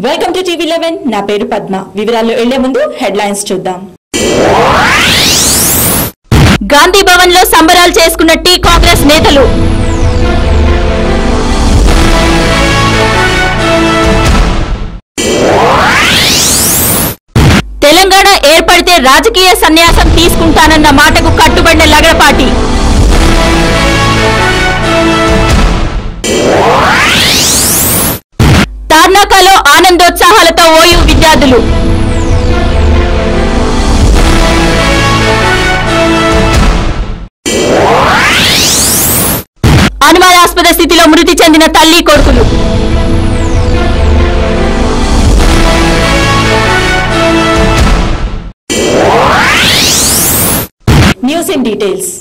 Welcome to టీవీ11 నా పేరు పద్మ వివరాల్లో వెళ్లే ముందు హెడ్లైన్స్ చూద్దాం గాంధీ భవన్ లో సంబరాలు చేసుకున్న టీ కాంగ్రెస్ నేతలు తెలంగాణ ఏర్పడితే రాజకీయ సన్యాసం తీసుకుంటానన్న మాటకు కట్టుబడిన లగడపాటి తార్నాకలో ఆనందోత్సాహాలతో ఓయూ విద్యార్థులు అనుమానాస్పద స్థితిలో మృతి చెందిన తల్లి కొడుకులు న్యూస్ ఇన్ డీటెయిల్స్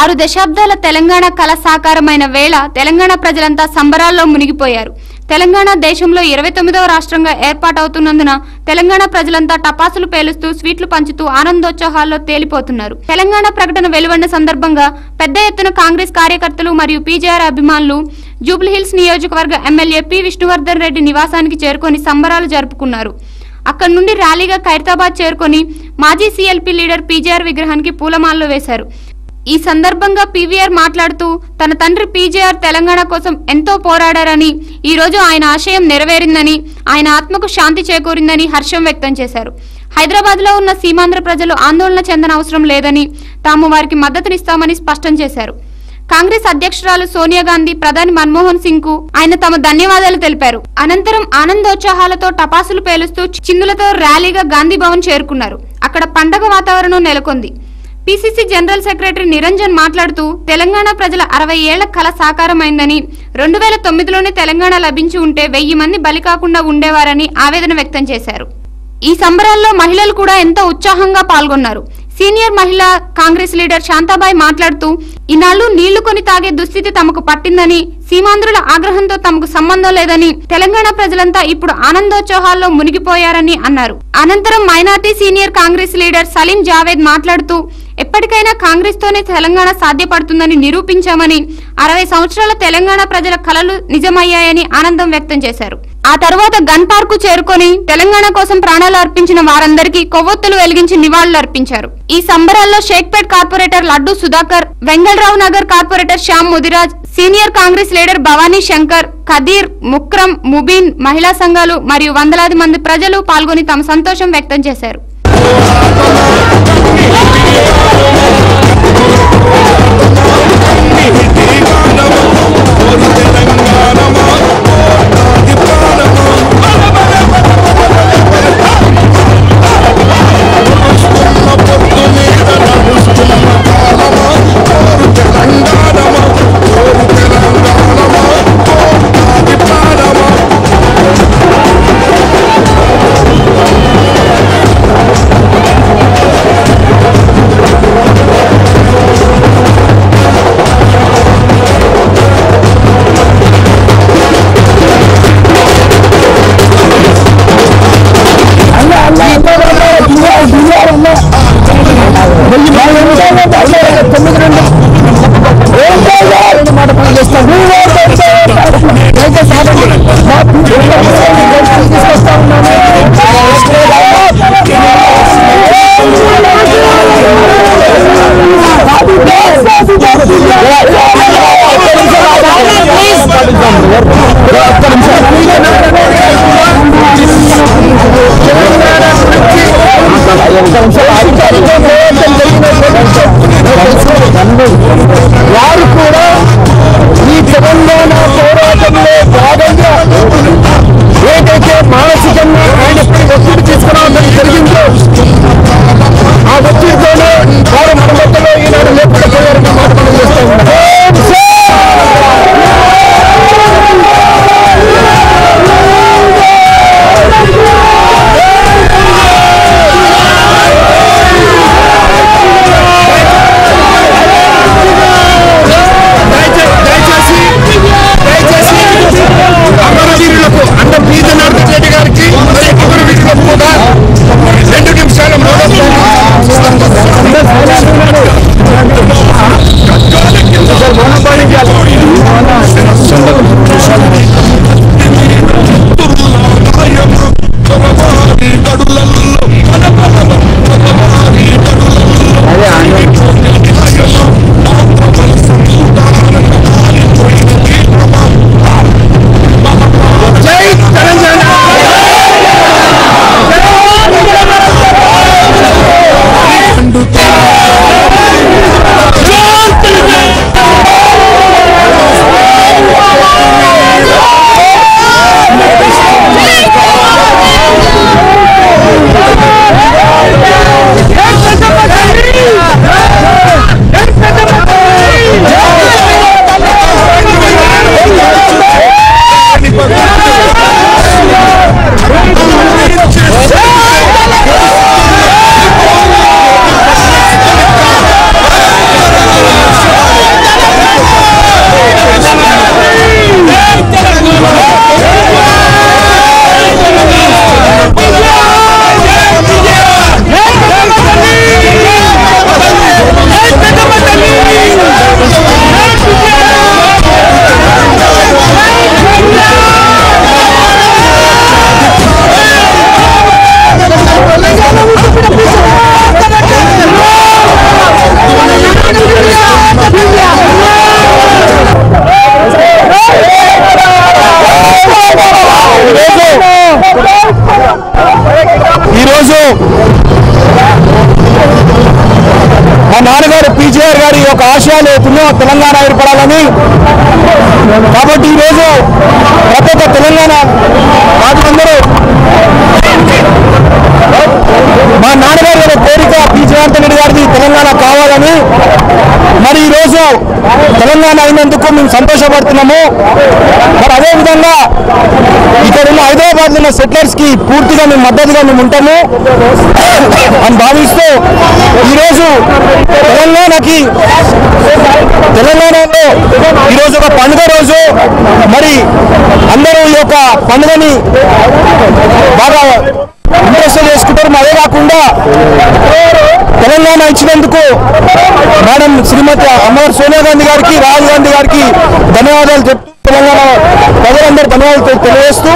ఆరు దశాబ్దాల తెలంగాణ కళ సాకారమైన వేళ తెలంగాణ ప్రజలంతా సంబరాల్లో మునిగిపోయారు. తెలంగాణ దేశంలో 29వ రాష్ట్రంగా ఏర్పాటవుతున్నందున తెలంగాణ ప్రజలంతా టపాసులు పేలుస్తూ స్వీట్లు పంచుతూ ఆనందోత్సాహాల్లో తేలిపోతున్నారు. తెలంగాణ ప్రకటన వెలువడిన సందర్భంగా పెద్ద ఎత్తున కాంగ్రెస్ కార్యకర్తలు మరియు పీజేఆర్ అభిమానులు జూబ్లీహిల్స్ నియోజకవర్గ ఎమ్మెల్యే పి విష్ణువర్ధన్ రెడ్డి నివాసానికి చేరుకొని సంబరాలు జరుపుకున్నారు. అక్కడి నుండి ర్యాలీగా ఖైరతాబాద్ చేరుకొని మాజీ సీఎల్పీ లీడర్ పీజేఆర్ విగ్రహానికి పూలమాలలు వేశారు. ఈ సందర్భంగా పీవీఆర్ మాట్లాడుతూ తన తండ్రి పీజేఆర్ తెలంగాణ కోసం ఎంతో పోరాడారని, ఈ రోజు ఆయన ఆశయం నెరవేరిందని, ఆయన ఆత్మకు శాంతి చేకూరిందని హర్షం వ్యక్తం చేశారు. హైదరాబాద్ లో ఉన్న సీమాంధ్ర ప్రజలు ఆందోళన చెందన అవసరం లేదని, తాము వారికి మద్దతునిస్తామని స్పష్టం చేశారు. కాంగ్రెస్ అధ్యక్షురాలు సోనియా గాంధీ ప్రధాని మన్మోహన్ సింగ్ కు ఆయన తమ ధన్యవాదాలు తెలిపారు. అనంతరం ఆనందోత్సాహాలతో టపాసులు పేలుస్తూ చిందులతో ర్యాలీగా గాంధీ భవన్ చేరుకున్నారు. అక్కడ పండగ వాతావరణం నెలకొంది. పిసిసి జనరల్ సెక్రటరీ నిరంజన్ మాట్లాడుతూ తెలంగాణ ప్రజల 60 ఏళ్ల కళ సాకారమైందని, 2009లోనే తెలంగాణ లభించి ఉంటే 1000 మంది బలి కాకుండా ఉండేవారని ఆవేదన వ్యక్తం చేశారు. ఈ సంబరాల్లో మహిళలు కూడా ఎంతో ఉత్సాహంగా పాల్గొన్నారు. సీనియర్ మహిళా కాంగ్రెస్ లీడర్ శాంతాబాయి మాట్లాడుతూ ఇన్నాళ్లు నీళ్లు కొని తాగే దుస్థితి తమకు పట్టిందని, సీమాంధ్రుల ఆగ్రహంతో తమకు సంబంధం లేదని, తెలంగాణ ప్రజలంతా ఇప్పుడు ఆనందోత్సాహాల్లో మునిగిపోయారని అన్నారు. అనంతరం minority senior Congress leader Salim Javed మాట్లాడుతూ ఎప్పటికైనా కాంగ్రెస్ తోనే తెలంగాణ సాధ్యపడుతుందని నిరూపించామని, 60 సంవత్సరాల తెలంగాణ ప్రజల కలలు నిజమయ్యాయని ఆనందం వ్యక్తం చేశారు. ఆ తర్వాత గన్ పార్క్ కు చేరుకొని తెలంగాణ కోసం ప్రాణాలు అర్పించిన వారందరికీ కొవ్వొత్తులు వెలిగించి నివాళులు అర్పించారు. ఈ సంబరాల్లో Shaikpet corporator Laddu Sudhakar, Vengalrao Nagar corporator Shyam Mudiraj, senior Congress leader Bhavani Shankar, Khadeer, Mukram, Mubeen, మహిళా సంఘాలు మరియు వందలాది మంది ప్రజలు పాల్గొని తమ సంతోషం వ్యక్తం చేశారు. వారు కూడా ఈ తెలంగాణ పోరాటంలో భాగంగా ఏదైతే మానసికంగా ఆయన ఒత్తిడి తీసుకురావడం జరిగిందో ఆ ఒత్తిడితోనే వారు మన మధ్యలో ఈనాడు లేకపోయారని మాట్లాడడం చేస్తూ ఉన్నారు. అమరవీరులకు అన్న పీతనాథ్ రెడ్డి గారికి మరియు అమరవీరులకు కూడా 2 నిమిషాల మా నాన్నగారు పీజీఆర్ గారి యొక్క ఆశయాలు ఎన్నో తెలంగాణ ఏర్పడాలని. కాబట్టి ఈరోజు ప్రతి ఒక్క తెలంగాణ రాజులందరూ మా నాన్నగారి యొక్క కోరిక పీజీఆర్ రెడ్డి గారిది తెలంగాణ కావాలని. మరి ఈరోజు తెలంగాణ అయినందుకు మేము సంతోషపడుతున్నాము. మరి అదేవిధంగా ఇక్కడ ఉన్న హైదరాబాద్ ఉన్న సెటిలర్స్ కి పూర్తిగా మేము మద్దతుగా మేము ఉంటాము అని భావిస్తూ ఈరోజు తెలంగాణలో ఈరోజు ఒక పండుగ రోజు. మరి అందరూ ఈ యొక్క పండుగని బాగా ఇంట్రెస్ట్ చేసుకుంటారు. అదే కాకుండా తెలంగాణ ఇచ్చినందుకు మేడం శ్రీమతి అమర్ సోనియా గాంధీ గారికి, రాహుల్ గాంధీ గారికి ధన్యవాదాలు చెప్తూ తెలంగాణ ప్రజలందరూ ధన్యవాదాలు తెలియజేస్తూ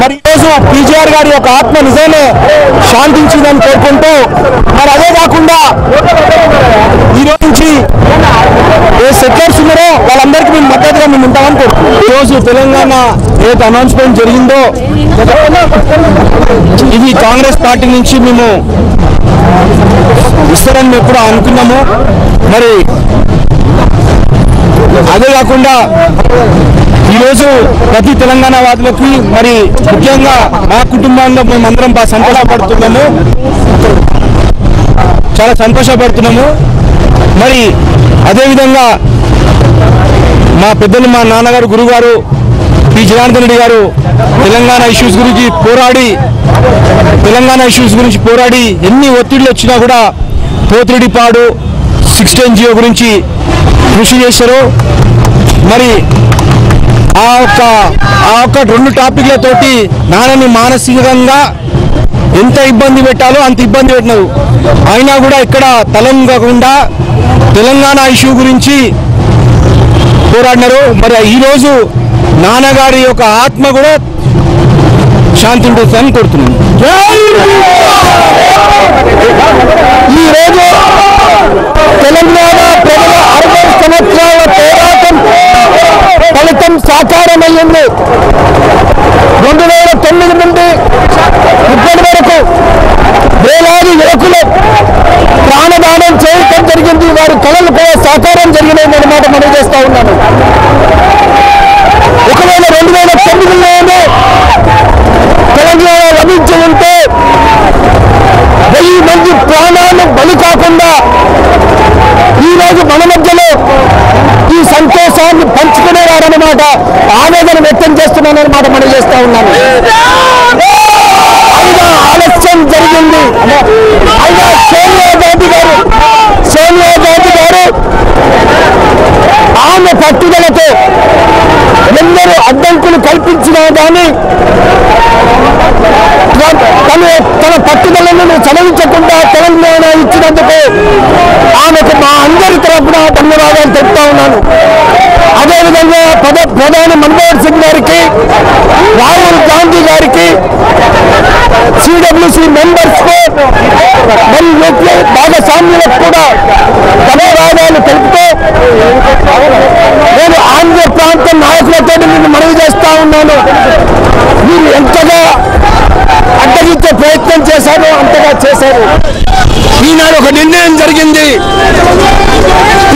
మరి ఈరోజు పీజీఆర్ గారి యొక్క ఆత్మ నిజమే శాంతించిందని కోరుకుంటూ మరి అదే కాకుండా ఈరోజు నుంచి ఏ సెటిలర్స్ ఉన్నారో వాళ్ళందరికీ మేము మద్దతుగా మేము ఉంటామని కోరుకుంటున్నాం. ఈరోజు తెలంగాణ ఏదైతే అనౌన్స్మెంట్ జరిగిందో ఇది కాంగ్రెస్ పార్టీ నుంచి మేము ఇస్తారని ఎప్పుడు అనుకున్నాము. మరి అదే కాకుండా ఈరోజు ప్రతి తెలంగాణ వాదులకి మరి ముఖ్యంగా మా కుటుంబంలో మేమందరం బాగా సంతోషపడుతున్నాము, చాలా సంతోషపడుతున్నాము. మరి అదేవిధంగా మా పెద్దలు మా నాన్నగారు గురుగారు పి జనార్దన్ రెడ్డి గారు తెలంగాణ ఇష్యూస్ గురించి పోరాడి ఎన్ని ఒత్తిడిలు వచ్చినా కూడా పోతిరెడ్డిపాడు 16 జియో గురించి కృషి చేశారు. మరి ఆ ఒక్క 2 టాపిక్లతోటి నాన్నని మానసికంగా ఎంత ఇబ్బంది పెట్టాలో అంత ఇబ్బంది పెట్టినారు. అయినా కూడా ఇక్కడ తలంగకుండా తెలంగాణ ఇష్యూ గురించి పోరాడినారు. మరి ఈరోజు నాన్నగారి యొక్క ఆత్మ కూడా శాంతి ఉంటుందని కోరుతున్నాను. ఈరోజు తెలంగాణ ప్రజల 60 సంవత్సరాల పోరాటం ఫలితం సాకారమయ్యింది. 2009 నుండి ఇప్పటి వరకు వేలాది యువకులు ప్రాణదానం చేయటం జరిగింది. వారి కళలు కూడా సాకారం జరిగినాయన్నమాట మనం చేస్తా ఉన్నాను. ఒకవేళ 2009లోనే తెలంగాణ లభించి ఉంటే 1000 మంది ప్రాణాలు బలి కాకుండా ఈరోజు మన మధ్యలో ఈ సంతోషాన్ని పంచుకునేవారన్నమాట. ఆవేదన వ్యక్తం చేస్తున్నానన్నమాట మనం చేస్తా ఉన్నాను. అయినా ఆలస్యం జరిగింది. అయినా సోనియా గాంధీ గారు ఆమె పట్టుదలతో ఎందరో అడ్డంకులు కల్పించినా కానీ తన పట్టుదలను చలవించకుండా తెలంగాణ ఇచ్చినందుకు ఆమెకు మా అందరి తరఫున ధన్యవాదాలు చెప్తా ఉన్నాను. అదేవిధంగా ప్రధాని మన్మోహన్ సింగ్ గారికి, రాహుల్ గాంధీ గారికి, సిడబ్ల్యూసి మెంబర్స్ కు మరియు యూపీఐ భాగస్వామ్యులకు కూడా ధన్యవాదాలు తెలుపుతూ నేను ఆంధ్ర ప్రాంత నాయకులతో నేను మనవి చేస్తా ఉన్నాను. మీరు ఎంతగా అడ్డగించే ప్రయత్నం చేశారో అంతగా చేశారు. ఈనాడు ఒక నిర్ణయం జరిగింది.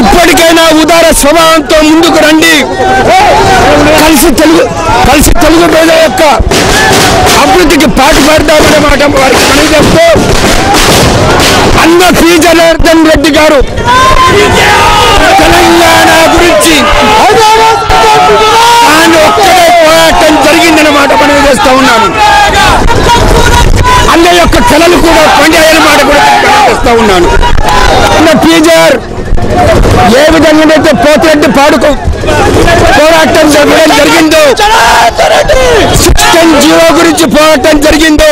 ఇప్పటికైనా ఉదార స్వభావంతో ముందుకు రండి. కలిసి తెలుగు ప్రజల యొక్క అభివృద్ధికి పాటుపడదామనే మాట వారికి పని చెప్తూ అన్న పి జనార్దన్ రెడ్డి గారు తెలంగాణ గురించి తాను ఒక్కడే పోరాటం జరిగిందన్నమాట మనం చేస్తా ఉన్నాను. అన్న యొక్క కళలు కూడా పండాయన మాట కూడా చేస్తా ఉన్నాను. అన్న పీజర్ ఏ విధంగానైతే పోతిరెడ్డి పాడుకు పోరాటం జరగడం జరిగిందో, 610 గురించి పోరాటం జరిగిందో,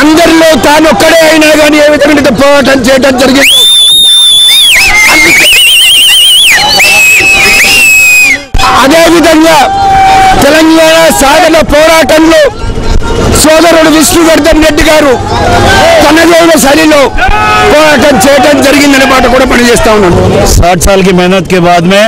అందరిలో తాను ఒక్కడే అయినా కానీ ఏ విధంగా పోరాటం చేయడం జరిగిందో, అదేవిధంగా తెలంగాణ సాధన పోరాటంలో సోదరుడు విష్ణువర్ధన్ రెడ్డి గారు తనదైన శైలిలో పోరాటం చేయడం జరిగిందన్నమాట కూడా పనిచేస్తా ఉన్నాను. 60 साल की मेहनत के बाद में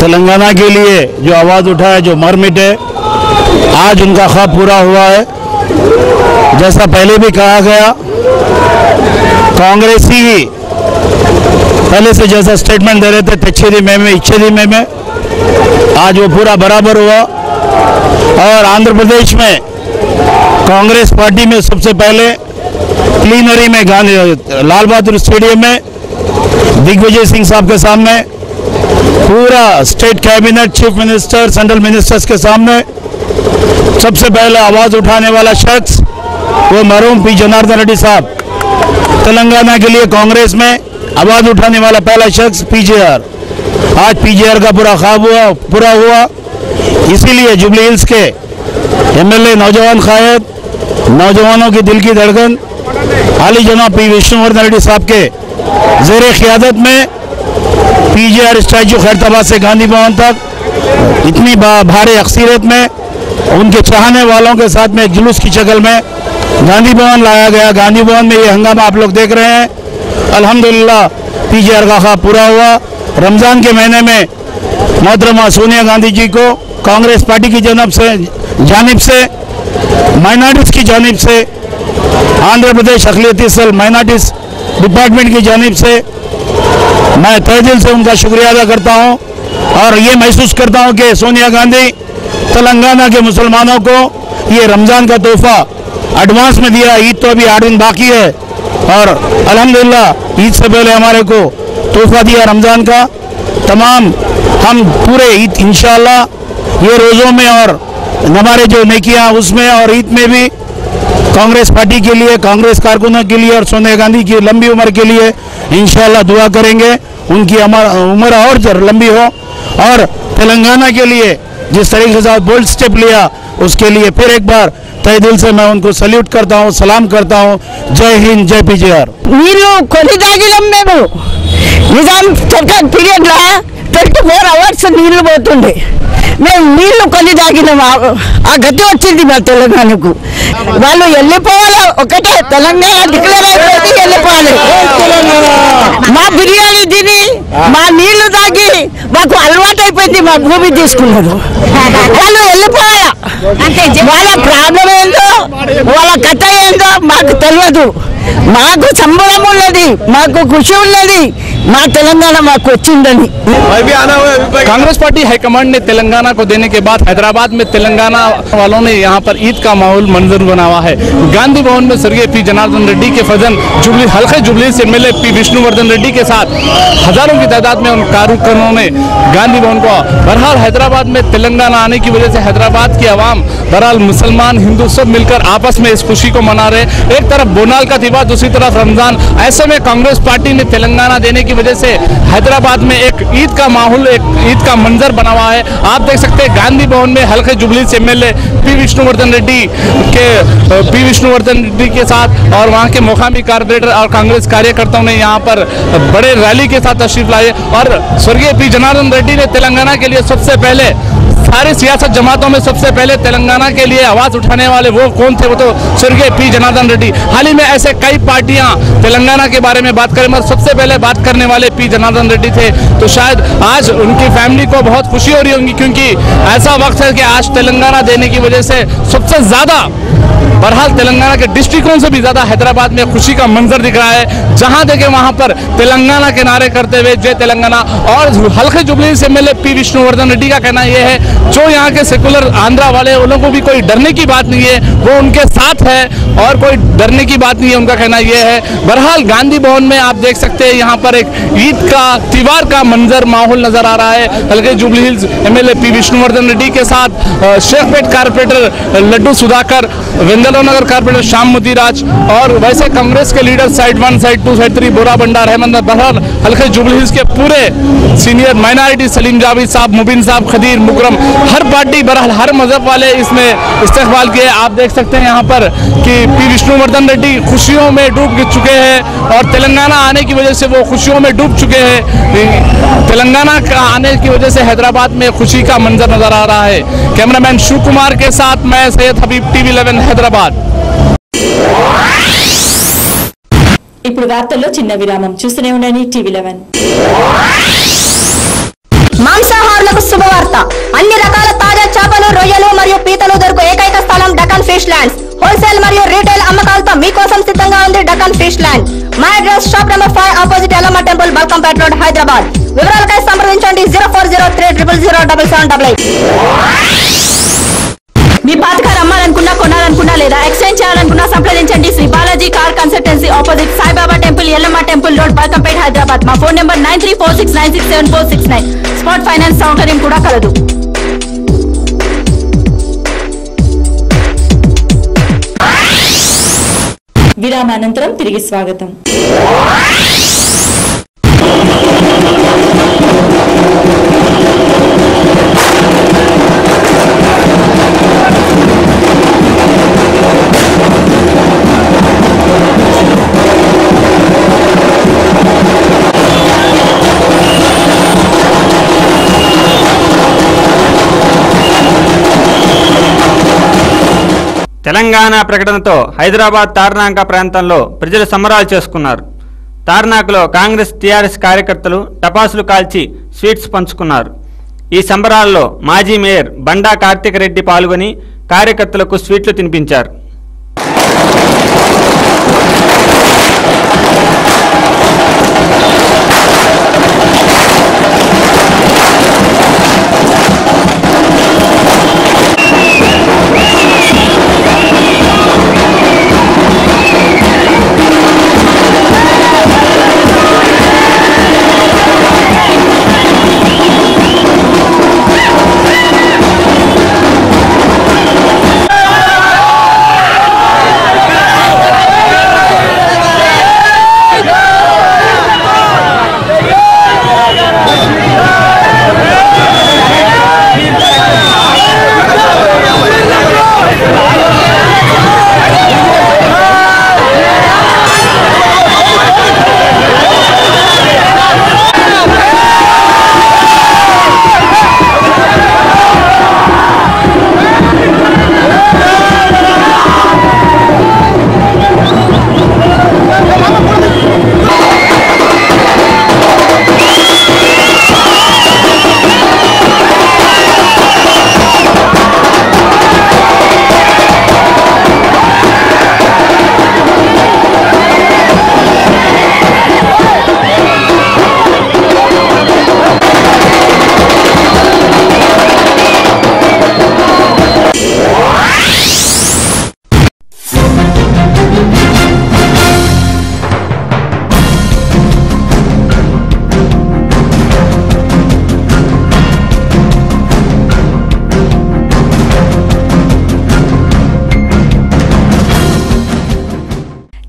तेलंगाना के लिए जो आवाज़ उठाया, जो मर मिटे, आज उनका ख्वाब पूरा हुआ है। जैसा पहले भी कहा गया, कांग्रेसी ही पहले से जैसा स्टेटमेंट दे रहे थे तेच्छेदी में इच्छेदी में आज वो पूरा बराबर हुआ। और आंध्र प्रदेश में कांग्रेस पार्टी में सबसे पहले प्लीनरी में गांधी लाल बहादुर स्टेडियम में दिग्विजय सिंह साहब के सामने पूरा state cabinet, chief minister, central ministers के सामने सबसे पहले आवाज़ उठाने वाला शख्स वो मरहूम पी जनार्दन रेड्डी साहब, तेलंगाना के लिए कांग्रेस में आवाज़ उठाने वाला पहला शख्स पीजेआर। आज पीजेआर का पूरा ख्वाब पूरा हुआ। इसीलिए जुबली हिल्स के एमएलए नौजवान कायद, नौजवानों की दिल की धड़कन आली जनाब पी विष्णुवर्धन रेड्डी साहब के ज़ेरे क़ियादत में पीजेआर स्टैचू खैरताबाद से गांधी भवन तक इतनी भारी अक्सरियत में उनके चाहने वालों के साथ में एक जुलूस की शक्ल में गांधी भवन लाया गया। गांधी भवन में ये हंगामा आप लोग देख रहे हैं। अल्हम्दुलिल्लाह पीजेआर का ख्वाब पूरा हुआ। रमज़ान के महीने में मोहतरमा सोनिया गांधी जी को कांग्रेस पार्टी की जानिब से माइनॉरिटीज़ की जानिब से Andhra Pradesh अक़लियती cell minorities department की जानिब से मैं तहे दिल से उनका शुक्रिया अदा करता हूं। और ये महसूस करता हूं कि सोनिया गांधी तेलंगाना के मुसलमानों को ये रमज़ान का तोहफा एडवांस में दिया। ईद तो अभी 8 दिन बाकी है और अल्हम्दुलिल्लाह ईद से पहले हमारे को तोहफा दिया रमज़ान का। तमाम हम पूरे ईद इंशाअल्लाह ये रोज़ों में और हमारे जो नेकियां उसमें और ईद में भी कांग्रेस पार्टी के लिए, कांग्रेस कारकुनों के लिए और सोनिया गांधी की लंबी उम्र के लिए इंशाअल्लाह दुआ करेंगे। उनकी उम्र और लंबी हो और तेलंगाना के लिए जिस तरीके से बोल्ड स्टेप लिया उसके लिए फिर एक बार तहे दिल से मैं उनको सल्यूट करता हूँ, सलाम करता हूँ। जय हिंद, जय पीजेआर। నీళ్ళు కొని తాగినాం మేము. నిజాం సర్కార్ పీరియడ్ లా 24 hours నీళ్లు పోతుండే. మేము నీళ్లు కొని తాగినాం. ఆ గతి వచ్చింది మా తెలంగాణకు. వాళ్ళు వెళ్ళిపోవాలి, ఒకటే తెలంగాణ డిక్లేర్ అయిపోతే వెళ్ళిపోవాలి. మా నీళ్లు తాగి మాకు అలవాటు అయిపోయింది, మా భూమి తీసుకున్నారు. వాళ్ళు వెళ్ళిపోయా, వాళ్ళ ప్రాబ్లం ఏందో వాళ్ళ కథ ఏందో మాకు తెలియదు. మాకు సంబరం ఉన్నది, మాకు ఖుషి ఉన్నది, మా తెలంగాణ మాకు వచ్చిందని. कांग्रेस पार्टी हाईकमांड ने तेलंगाना को देने के बाद हैदराबाद में तेलंगाना वालों ने यहाँ पर ईद का माहौल मंजर बना हुआ है। गांधी भवन में स्वर्गीय पी जनार्दन रेड्डी के फजन जुबली हल्के जुबली से एमएलए पी विष्णुवर्धन रेड्डी के साथ हजारों की तादाद में उन कार्यकर्ताओं ने गांधी भवन को बहरहाल हैदराबाद में तेलंगाना आने की वजह से हैदराबाद की आवाम बहरहाल मुसलमान हिंदू सब मिलकर आपस में इस खुशी को मना रहे। एक तरफ बोनाल का त्योहार, दूसरी तरफ रमजान। ऐसे में कांग्रेस पार्टी ने तेलंगाना देने की वजह से हैदराबाद में एक ईद का माहौल, एक ईद का मंजर बना हुआ है। आप देख सकते हैं गांधी भवन में हल्के जुबली से एमएलए पी विष्णुवर्धन रेड्डी के साथ और वहां के मुकामी कारपोरेटर और कांग्रेस कार्यकर्ताओं ने यहां पर बड़े रैली के साथ तशरीफ लाए। और स्वर्गीय पी जनार्दन रेड्डी ने तेलंगाना के लिए सबसे पहले, सारी सियासत जमातों में सबसे पहले तेलंगाना के लिए आवाज उठाने वाले वो कौन थे? वो तो स्वर्गीय पी जनार्दन रेड्डी। हाल ही में ऐसे कई पार्टियां तेलंगाना के बारे में बात करें, मगर सबसे पहले बात करने वाले पी जनार्दन रेड्डी थे। तो शायद आज उनकी फैमिली को बहुत खुशी हो रही होगी, क्योंकि ऐसा वक्त है कि आज तेलंगाना देने की वजह से सबसे ज्यादा बहरहाल तेलंगाना के डिस्ट्रिक्टों से भी ज्यादा हैदराबाद में खुशी का मंजर दिख रहा है। जहां देखे वहां पर तेलंगाना के नारे करते हुए जय तेलंगाना। और हल्के जुबली से एमएलए पी विष्णुवर्धन रेड्डी का कहना यह है, जो यहाँ के सेकुलर आंध्रा वाले उन लोगों को भी कोई डरने की बात नहीं है, वो उनके साथ है और कोई डरने की बात नहीं है, उनका कहना यह है। बहरहाल गांधी भवन में आप देख सकते हैं यहाँ पर एक ईद का त्योहार का मंजर माहौल नजर आ रहा है। हल्के jubilee hills MLA P Vishnuvardhana Reddy के साथ शेखपेट कारपोरेटर लड्डू सुधाकर, नगर कारपोरेटर श्याम मुदीराज और वैसे कांग्रेस के लीडर साइड 1, साइड 2, साइड 3 बोरा बंडार अहमद। बहरहाल हल्के जुबली हिल्स के पूरे सीनियर माइनॉरिटी सलीम जावेद साहब, मुबिन साहब, खदीर, मुकरम, हर पार्टी बहरहाल हर मजहब वाले इसमें इस्तेकबाल किए। आप देख सकते हैं यहाँ पर कि पी विष्णुवर्धन रेड्डी खुशियों में डूब चुके हैं और तेलंगाना आने की वजह से वो खुशियों में डूब चुके हैं। तेलंगाना का आने की वजह से हैदराबाद में खुशी का मंजर नजर आ रहा है। कैमरामैन शिव कुमार के साथ मैं सैयद हबीब, टीवी 11 हैदराबाद। ఇప్పుడు వార్తల్లో చిన్న విరామం, చూస్తూనే ఉండండి టీవీ 11. మాంసాహారులకు శుభవార్త. అన్ని రకాల తాజా చేపలు, రొయ్యలు మరియు పీతలు దొరుకు ఏకైక స్థలం డకన్ ఫిష్ ల్యాండ్స్. హోల్సేల్ మరియు రీటైల్ అమ్మకాలతో మీకోసం సిద్ధంగా ఉంది డకన్ ఫిష్ ల్యాండ్. మా address shop number 5 opposite Yellamma temple, Balkampet road, Hyderabad. వివరాలకై సంప్రదించండి 0403000088. మీ పాత కార్ అమ్మాలనుకున్నా, కొనాలనుకున్నా లేదా ఎక్స్చేంజ్ చేయాలనుకున్నా సంప్రదించండి Shri Balaji car consultancy, opposite Saibaba temple, Yellamma temple road, Balkampet, Hyderabad. మా ఫోన్ నెంబర్ 9346967469. స్పాట్ ఫైనాన్స్ సౌకర్యం కూడా కలదు. విరామానంతరం తిరిగి స్వాగతం. తెలంగాణ ప్రకటనతో హైదరాబాద్ తార్నాక ప్రాంతంలో ప్రజలు సంబరాలు చేసుకున్నారు. తార్నాకలో కాంగ్రెస్ టీఆర్ఎస్ కార్యకర్తలు టపాసులు కాల్చి స్వీట్స్ పంచుకున్నారు. ఈ సంబరాల్లో మాజీ మేయర్ బండా కార్తిక్ రెడ్డి పాల్గొని కార్యకర్తలకు స్వీట్లు తినిపించారు.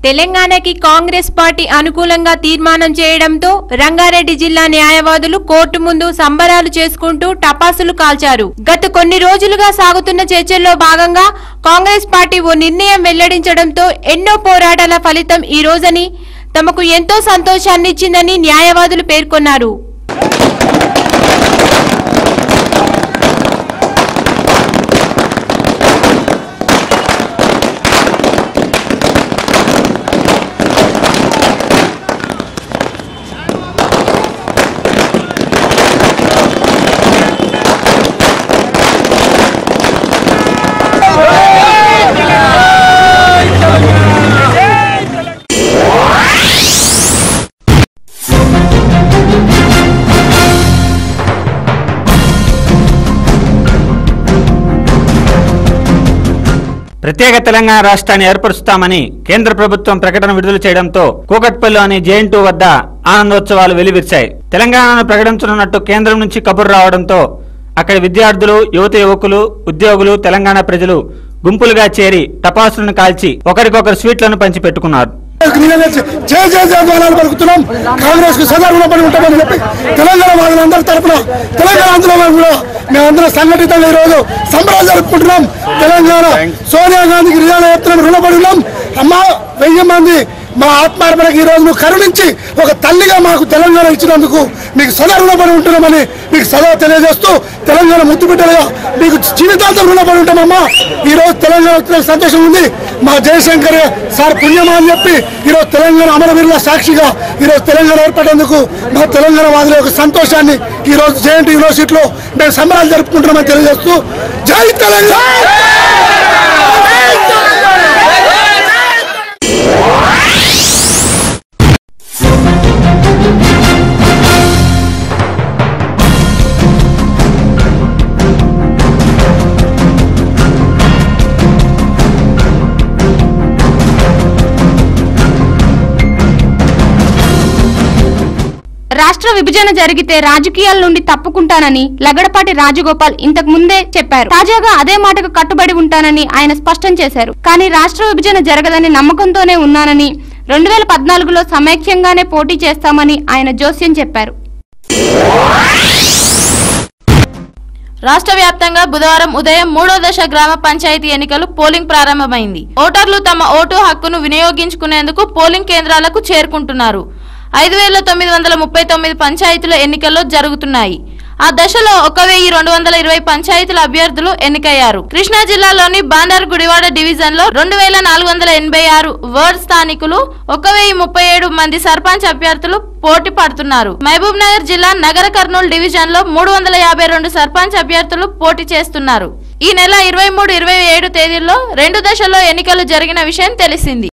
తెలంగాణకి కాంగ్రెస్ పార్టీ అనుకూలంగా తీర్మానం చేయడంతో రంగారెడ్డి జిల్లా న్యాయవాదులు కోర్టు ముందు సంబరాలు చేసుకుంటూ టపాసులు కాల్చారు. గత కొన్ని రోజులుగా సాగుతున్న చర్చల్లో భాగంగా కాంగ్రెస్ పార్టీ ఓ నిర్ణయం వెల్లడించడంతో ఎన్నో పోరాటాల ఫలితం ఈ రోజని తమకు ఎంతో సంతోషాన్నిచ్చిందని న్యాయవాదులు పేర్కొన్నారు. ప్రత్యేక తెలంగాణ రాష్ట్రాన్ని ఏర్పరుస్తామని కేంద్ర ప్రభుత్వం ప్రకటన విడుదల చేయడంతో కూకట్పల్లిలోని జేఎన్2 వద్ద ఆనందోత్సవాలు వెలువరిశాయి. తెలంగాణను ప్రకటించనున్నట్టు కేంద్రం నుంచి కబురు రావడంతో అక్కడి విద్యార్థులు, యువత యువకులు, ఉద్యోగులు, తెలంగాణ ప్రజలు గుంపులుగా చేరి టపాసులను కాల్చి ఒకరికొకరు స్వీట్లను పంచిపెట్టుకున్నారు. కాంగ్రెస్ కు సదా రుణపడి ఉంటామని చెప్పి తెలంగాణ వాళ్ళందరి తరఫున తెలంగాణ ఆందోళన కూడా మేమందరం సంఘటితంగా ఈ రోజు సంబరాలు జరుపుకుంటున్నాం. తెలంగాణ సోనియా గాంధీకి రుణపడి ఉన్నాం. అమ్మ 1000 మంది మా ఆత్మార్పణకి ఈ రోజు కరుణించి ఒక తల్లిగా మాకు తెలంగాణ ఇచ్చినందుకు మీకు సదా రుణపడి ఉంటున్నామని మీకు సదా తెలియజేస్తూ తెలంగాణ ముద్దు బిడ్డలుగా మీకు జీవితాంతం రుణపడి ఉంటామమ్మా. ఈ రోజు తెలంగాణ సంతోషం ఉంది. మా జయశంకర్ సార్ పుణ్యమా అని చెప్పి ఈరోజు తెలంగాణ అమరవీరుల సాక్షిగా ఈరోజు తెలంగాణ ఏర్పడేందుకు మా తెలంగాణ వాదుల యొక్క సంతోషాన్ని ఈ రోజు జేఎన్టీ యూనివర్సిటీలో మేము సంబరాలు జరుపుకుంటున్నామని తెలియజేస్తూ జై తెలంగాణ. రాష్ట్ర విభజన జరిగితే రాజకీయాల నుండి తప్పుకుంటానని లగడపాటి రాజగోపాల్ ఇంతకు ముందే చెప్పారు. తాజాగా అదే మాటకు కట్టుబడి ఉంటానని ఆయన స్పష్టం చేశారు. కానీ రాష్ట్ర విభజన జరగదని నమ్మకంతోనే ఉన్నానని 2014లో సమైక్యంగానే పోటీ చేస్తామని ఆయన జోస్యం చెప్పారు. రాష్ట్ర వ్యాప్తంగా బుధవారం ఉదయం 3వ దశ గ్రామ పంచాయతీ ఎన్నికలు పోలింగ్ ప్రారంభమైంది. ఓటర్లు తమ ఓటు హక్కును వినియోగించుకునేందుకు పోలింగ్ కేంద్రాలకు చేరుకుంటున్నారు. 5939 పంచాయతీల ఎన్నికల్లో జరుగుతున్నాయి. ఆ దశలో 1220 పంచాయతీల అభ్యర్థులు ఎన్నికయ్యారు. కృష్ణా జిల్లాలోని బాండార్ గుడివాడ డివిజన్ లో 2486 వార్డ్ స్థానికులు, 1037 మంది సర్పంచ్ అభ్యర్థులు పోటీ పడుతున్నారు. మహబూబ్ నగర్ జిల్లా నగర కర్నూలు డివిజన్ లో 352 సర్పంచ్ అభ్యర్థులు పోటీ చేస్తున్నారు. ఈ నెల 23, 27 తేదీల్లో 2 దశల్లో ఎన్నికలు జరిగిన విషయం తెలిసింది.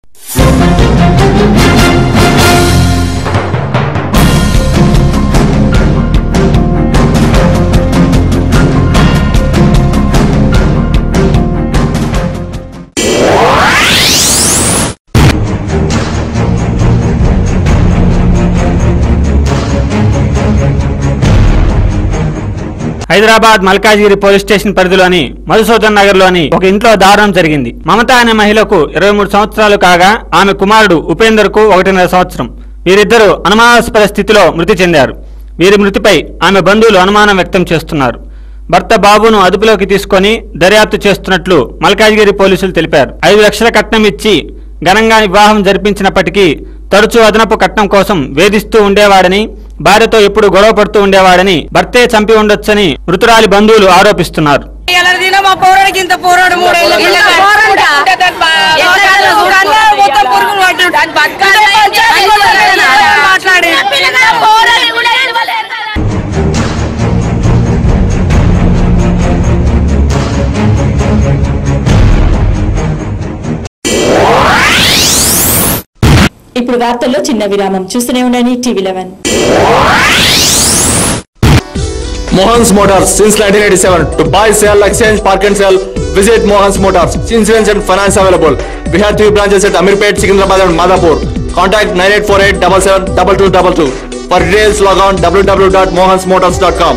హైదరాబాద్ మల్కాజిగిరి పోలీస్ స్టేషన్ పరిధిలోని మధుసూదన్ నగర్ లోని ఒక ఇంట్లో దారుణం జరిగింది. మమత అనే మహిళకు 23 సంవత్సరాలు కాగా ఆమె కుమారుడు ఉపేందర్ కు 1.5 సంవత్సరం. వీరిద్దరూ అనుమానాస్పద స్థితిలో మృతి చెందారు. వీరి మృతిపై ఆమె బంధువులు అనుమానం వ్యక్తం చేస్తున్నారు. భర్త బాబును అదుపులోకి తీసుకుని దర్యాప్తు చేస్తున్నట్లు మల్కాజిగిరి పోలీసులు తెలిపారు. 5 లక్షల కట్నం ఇచ్చి ఘనంగా వివాహం జరిపించినప్పటికీ తరచూ అదనపు కట్నం కోసం వేధిస్తూ ఉండేవాడని, భార్యతో ఎప్పుడు గొడవ పడుతూ ఉండేవాడని, భర్తే చంపి ఉండొచ్చని మృతురాలి బంధువులు ఆరోపిస్తున్నారు. ఇప్పుడు వార్తల్లో చిన్న విరామం. చూస్తూనే ఉండండి TV11. Mohan's Motors since 1987. To buy, sell, exchange, park and sell, visit Mohan's Motors. Insurance and finance available. We have 3 branches at Amirpet, Secunderabad and Madhapur. Contact 9848772222. For details, log on www.mohansmotors.com.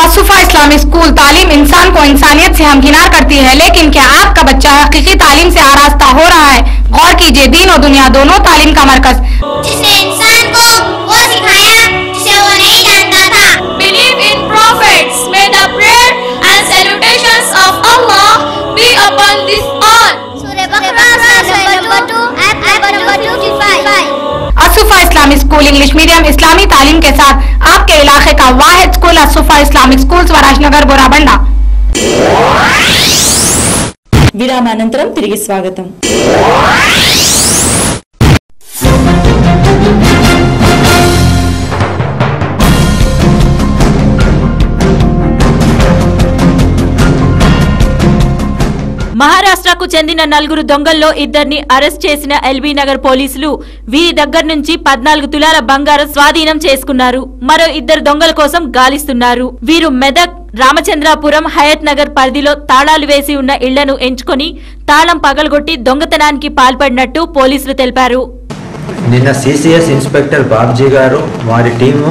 Asufa Islamic Islamic school तालीम इंसान को इंसानियत से हमकिनार करती है, लेकिन क्या आपका बच्चा हकीकी तालीम से आरास्ता हो रहा है? गौर कीजिए, दीन और दुनिया दोनों तालीम का मरकज। जिसने इंसान को वो सिखाया जिसे वो नहीं जानता था। Believe in prophets. May the prayer and salutations of Allah be upon this all. Surah Baqarah number 2 ayat number 255। Asufa Islamic school English medium इस्लामी तालीम के साथ आपके इलाके का वाहिद school Asufa Islamic school Swarajnagar Borabanda. విరామానంతరం తిరిగి స్వాగతం. మహారాష్ట్రకు చెందిన నలుగురు దొంగల్లో ఇద్దరిని అరెస్ట్ చేసిన ఎల్బీ నగర్ పోలీసులు వీరి దగ్గర నుంచి 14 తులాల బంగారం స్వాధీనం చేసుకున్నారు. మరో ఇద్దరు దొంగల కోసం గాలిస్తున్నారు. వీరు మెదక్, రామచంద్రాపురం, హయత్ నగర్ పరిధిలో తాళాలు వేసి ఉన్న ఇళ్లను ఎంచుకొని తాళం పగలగొట్టి దొంగతనానికి పాల్పడినట్టు పోలీసులు తెలిపారు. నిన్న సిసిఎస్ ఇన్స్పెక్టర్ బాబ్జీ గారు వారి team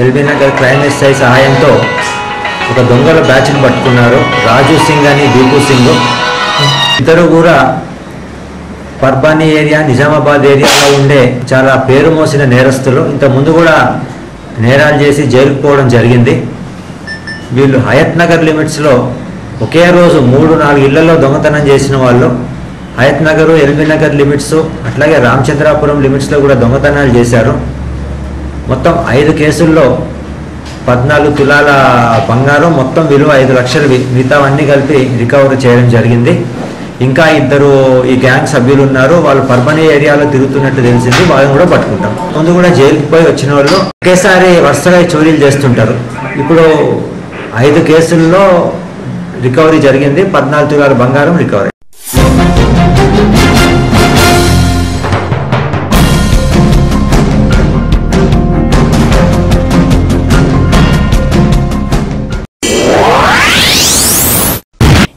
LB Nagar crime SI సహాయంతో ఒక దొంగల బ్యాచ్ను పట్టుకున్నారు. రాజు సింగ్ అని దీపు సింగ్ ఇద్దరు కూడా పర్బానీ ఏరియా, నిజామాబాద్ ఏరియాలో ఉండే చాలా పేరు మోసిన నేరస్తులు. ఇంత ముందు కూడా నేరాలు చేసి జైలుకు పోవడం జరిగింది. వీళ్ళు హయత్ నగర్ లిమిట్స్లో ఒకే రోజు 3-4 ఇళ్లలో దొంగతనం చేసిన వాళ్ళు. హయత్ నగరు, ఎల్బీ నగర్ లిమిట్స్, అట్లాగే రామచంద్రాపురం లిమిట్స్లో కూడా దొంగతనాలు చేశారు. మొత్తం 5 కేసుల్లో 14 తులాల బంగారం, మొత్తం విలువ 5 లక్షలు, మిగతావన్నీ కలిపి రికవరీ చేయడం జరిగింది. ఇంకా ఇద్దరు ఈ గ్యాంగ్ సభ్యులు ఉన్నారు. వాళ్ళు పర్బనీ ఏరియాలో తిరుగుతున్నట్టు తెలిసింది. వాళ్ళని కూడా పట్టుకుంటాం. ముందు కూడా జైలుకి పోయి వచ్చిన వాళ్ళు ఒకేసారి వరుసగా చోరీలు చేస్తుంటారు. ఇప్పుడు 5 కేసుల్లో రికవరీ జరిగింది. 14 తులాల బంగారం రికవరీ.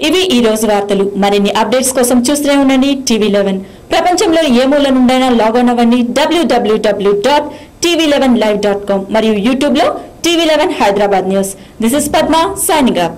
ఇవి ఈ రోజు వార్తలు. మరిన్ని అప్డేట్స్ కోసం చూస్తూనే ఉండండి TV11. ప్రపంచంలో ఏ మూల నుండైనా లాగిన్ అవ్వండి www.tv11live.com మరియు యూట్యూబ్ లో TV11 Hyderabad news. This is Padma signing up.